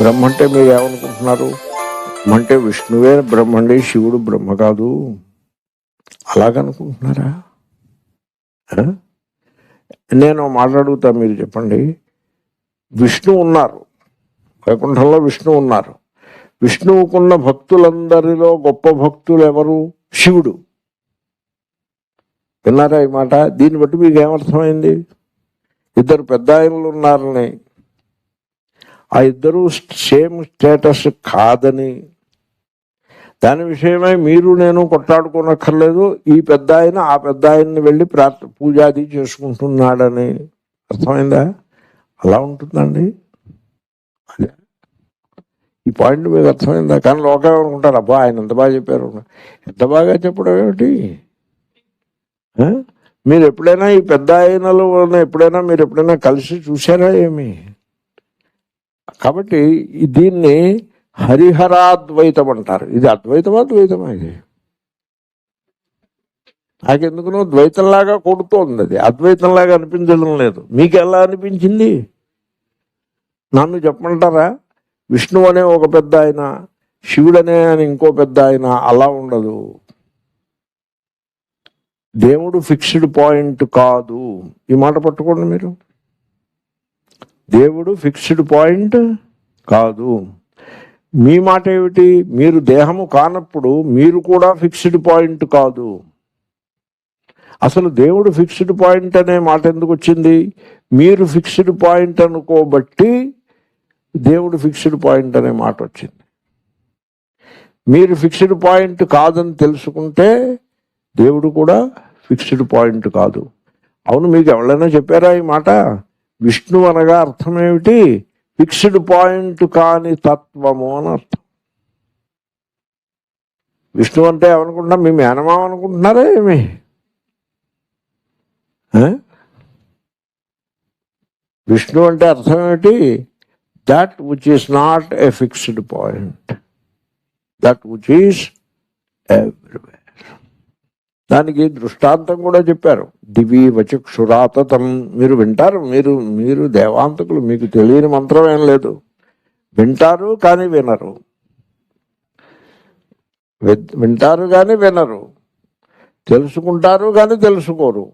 బ్రహ్మ అంటే మీరు ఏమనుకుంటున్నారు? బ్రహ్మ అంటే విష్ణువే బ్రహ్మ అండి, శివుడు బ్రహ్మ కాదు అలాగనుకుంటున్నారా? ఆ? నేను మాట్లాడుగుతా, మీరు చెప్పండి. విష్ణు ఉన్నారు, వైకుంఠంలో విష్ణు ఉన్నారు. విష్ణువుకున్న భక్తులందరిలో గొప్ప భక్తులు ఎవరు? శివుడు. విన్నారా ఈ మాట? దీన్ని బట్టి మీకు ఏమర్థమైంది? ఇద్దరు పెద్ద ఆయనలు ఉన్నారని, ఆ ఇద్దరు సేమ్ స్టేటస్ కాదని, దాని విషయమై మీరు నేను కొట్లాడుకోనక్కర్లేదు. ఈ పెద్ద ఆయన ఆ పెద్ద ఆయన్ని వెళ్ళి పూజాది చేసుకుంటున్నాడని అర్థమైందా? అలా ఉంటుందండి. అదే ఈ పాయింట్ మీకు అర్థమైందా? కానీ లోకం అనుకుంటారు, అబ్బా ఆయన ఎంత బాగా చెప్పారు. ఎంత బాగా చెప్పడం ఏమిటి? ఆ? మీరు ఎప్పుడైనా ఈ పెద్ద ఆయనలు మీరు ఎప్పుడైనా కలిసి చూసారా ఏమి? కాబట్టి దీన్ని హరిహరాద్వైతం అంటారు. ఇది అద్వైతమా ద్వైతమా? ఇది నాకెందుకునో ద్వైతంలాగా కొడుతోంది, అది అద్వైతంలాగా అనిపించడం లేదు. మీకు ఎలా అనిపించింది? నన్ను చెప్పమంటారా? విష్ణు అనే ఒక పెద్ద ఆయన, శివుడనే అని ఇంకో పెద్ద ఆయన, అలా ఉండదు. దేవుడు ఫిక్స్డ్ పాయింట్ కాదు. ఈ మాట పట్టుకోండి మీరు. దేవుడు ఫిక్స్డ్ పాయింట్ కాదు. మీ మాట ఏమిటి? మీరు దేహము కానప్పుడు మీరు కూడా ఫిక్స్డ్ పాయింట్ కాదు. అసలు దేవుడు ఫిక్స్డ్ పాయింట్ అనే మాట ఎందుకు వచ్చింది? మీరు ఫిక్స్డ్ పాయింట్ అనుకోబట్టి దేవుడు ఫిక్స్డ్ పాయింట్ అనే మాట వచ్చింది. మీరు ఫిక్స్డ్ పాయింట్ కాదని తెలుసుకుంటే దేవుడు కూడా ఫిక్స్డ్ పాయింట్ కాదు. అవును, మీకు ఎవరైనా చెప్పారా ఈ మాట? విష్ణు అనగా అర్థం ఏమిటి? ఫిక్స్డ్ పాయింట్ కాని తత్వము అని అర్థం. విష్ణు అంటే ఏమనుకుంటున్నా? మీ మేనమామ అనుకుంటున్నారా ఏమి? విష్ణు అంటే అర్థం ఏమిటి? That which is not a fixed point, that which is everywhere. దానికి దృష్టాంతం కూడా చెప్పారు. దివి వచక్షురాతతం. మీరు వింటారు, మీరు దేవాంతకులు, మీకు తెలియని మంత్రం ఏం లేదు. వింటారు కానీ వినరు, వింటారు కానీ వినరు, తెలుసుకుంటారు కానీ తెలుసుకోరు.